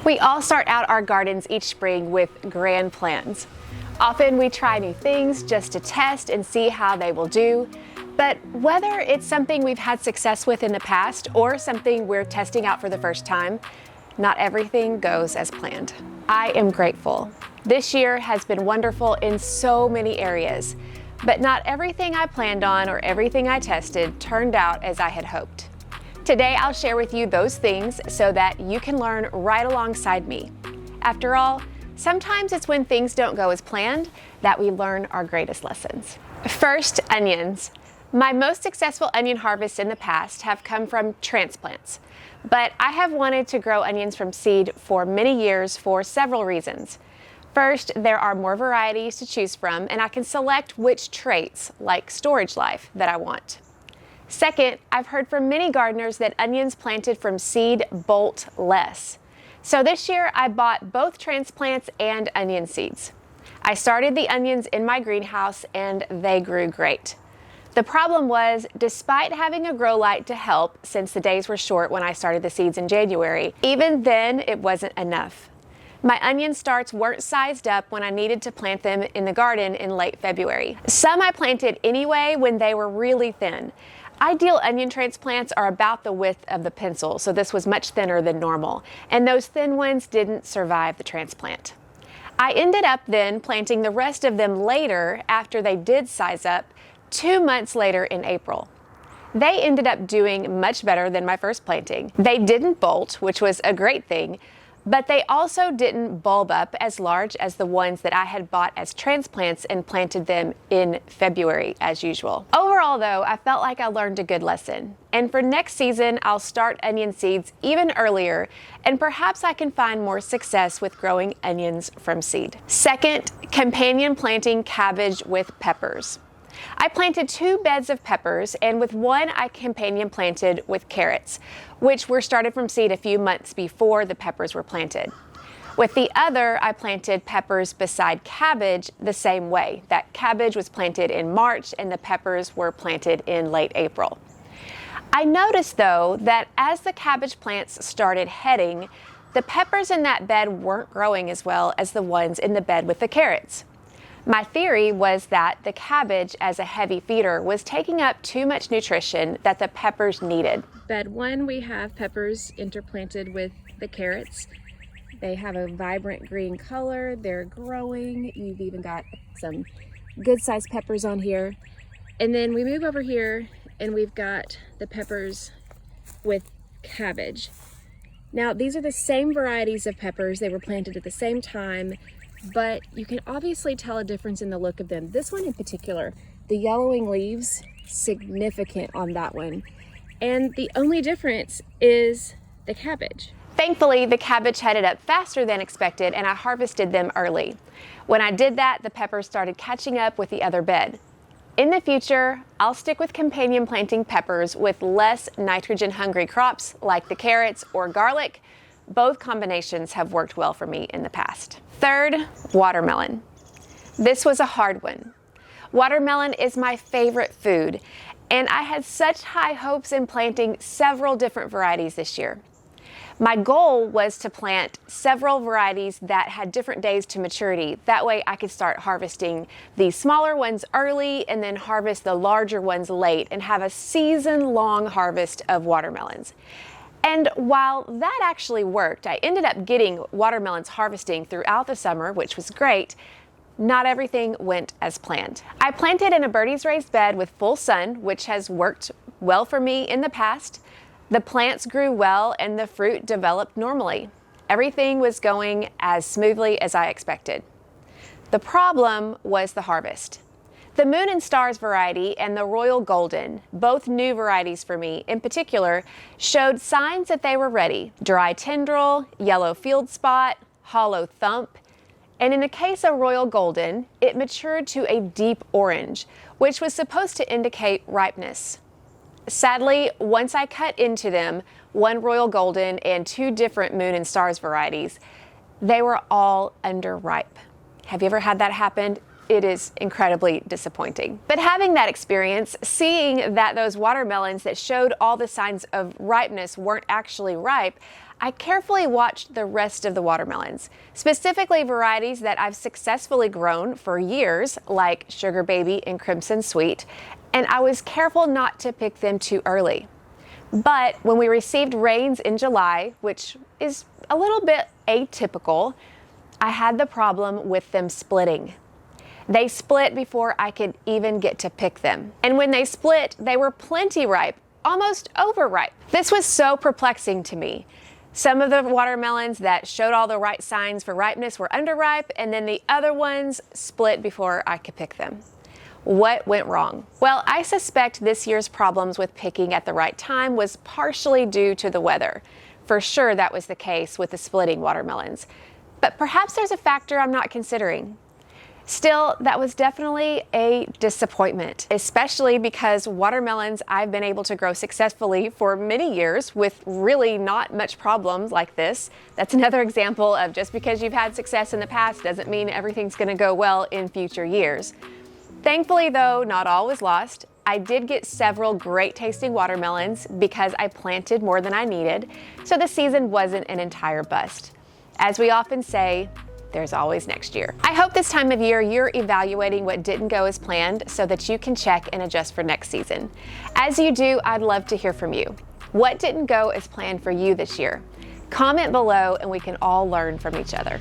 We all start out our gardens each spring with grand plans. Often we try new things just to test and see how they will do. But whether it's something we've had success with in the past or something we're testing out for the first time, not everything goes as planned. I am grateful. This year has been wonderful in so many areas, but not everything I planned on or everything I tested turned out as I had hoped. Today I'll share with you those things so that you can learn right alongside me. After all, sometimes it's when things don't go as planned that we learn our greatest lessons. First, onions. My most successful onion harvests in the past have come from transplants, but I have wanted to grow onions from seed for many years for several reasons. First, there are more varieties to choose from, and I can select which traits, like storage life, that I want. Second, I've heard from many gardeners that onions planted from seed bolt less. So this year I bought both transplants and onion seeds. I started the onions in my greenhouse and they grew great. The problem was, despite having a grow light to help since the days were short when I started the seeds in January, even then it wasn't enough. My onion starts weren't sized up when I needed to plant them in the garden in late February. Some I planted anyway when they were really thin. Ideal onion transplants are about the width of the pencil, so this was much thinner than normal, and those thin ones didn't survive the transplant. I ended up then planting the rest of them later after they did size up, 2 months later in April. They ended up doing much better than my first planting. They didn't bolt, which was a great thing, but they also didn't bulb up as large as the ones that I had bought as transplants and planted them in February as usual. Overall though, I felt like I learned a good lesson. And for next season, I'll start onion seeds even earlier, and perhaps I can find more success with growing onions from seed. Second, companion planting cabbage with peppers. I planted 2 beds of peppers, and with one I companion planted with carrots, which were started from seed a few months before the peppers were planted. With the other, I planted peppers beside cabbage the same way. That cabbage was planted in March and the peppers were planted in late April. I noticed though that as the cabbage plants started heading, the peppers in that bed weren't growing as well as the ones in the bed with the carrots. My theory was that the cabbage as a heavy feeder was taking up too much nutrition that the peppers needed. Bed 1, we have peppers interplanted with the carrots. They have a vibrant green color, they're growing. You've even got some good sized peppers on here. And then we move over here and we've got the peppers with cabbage. Now these are the same varieties of peppers, they were planted at the same time, but you can obviously tell a difference in the look of them. This one in particular, the yellowing leaves, significant on that one. And the only difference is the cabbage. Thankfully, the cabbage headed up faster than expected and I harvested them early. When I did that, the peppers started catching up with the other bed. In the future, I'll stick with companion planting peppers with less nitrogen-hungry crops like the carrots or garlic. Both combinations have worked well for me in the past. Third, watermelon. This was a hard one. Watermelon is my favorite food, and I had such high hopes in planting several different varieties this year. My goal was to plant several varieties that had different days to maturity. That way I could start harvesting the smaller ones early and then harvest the larger ones late and have a season-long harvest of watermelons. And while that actually worked, I ended up getting watermelons harvesting throughout the summer, which was great. Not everything went as planned. I planted in a birdie's raised bed with full sun, which has worked well for me in the past. The plants grew well and the fruit developed normally. Everything was going as smoothly as I expected. The problem was the harvest. The Moon and Stars variety and the Royal Golden, both new varieties for me in particular, showed signs that they were ready. Dry tendril, yellow field spot, hollow thump, and in the case of Royal Golden, it matured to a deep orange, which was supposed to indicate ripeness. Sadly, once I cut into them, 1 Royal Golden and 2 different Moon and Stars varieties, they were all underripe. Have you ever had that happen? It is incredibly disappointing. But having that experience, seeing that those watermelons that showed all the signs of ripeness weren't actually ripe, I carefully watched the rest of the watermelons, specifically varieties that I've successfully grown for years, like Sugar Baby and Crimson Sweet, and I was careful not to pick them too early. But when we received rains in July, which is a little bit atypical, I had the problem with them splitting. They split before I could even get to pick them. And when they split, they were plenty ripe, almost overripe. This was so perplexing to me. Some of the watermelons that showed all the right signs for ripeness were underripe, and then the other ones split before I could pick them. What went wrong? Well, I suspect this year's problems with picking at the right time was partially due to the weather. For sure that was the case with the splitting watermelons. But perhaps there's a factor I'm not considering. Still, that was definitely a disappointment, especially because watermelons I've been able to grow successfully for many years with really not much problems like this. That's another example of just because you've had success in the past doesn't mean everything's going to go well in future years. Thankfully, though, not all was lost. I did get several great tasting watermelons because I planted more than I needed, so the season wasn't an entire bust. As we often say, there's always next year. I hope this time of year you're evaluating what didn't go as planned so that you can check and adjust for next season. As you do, I'd love to hear from you. What didn't go as planned for you this year? Comment below and we can all learn from each other.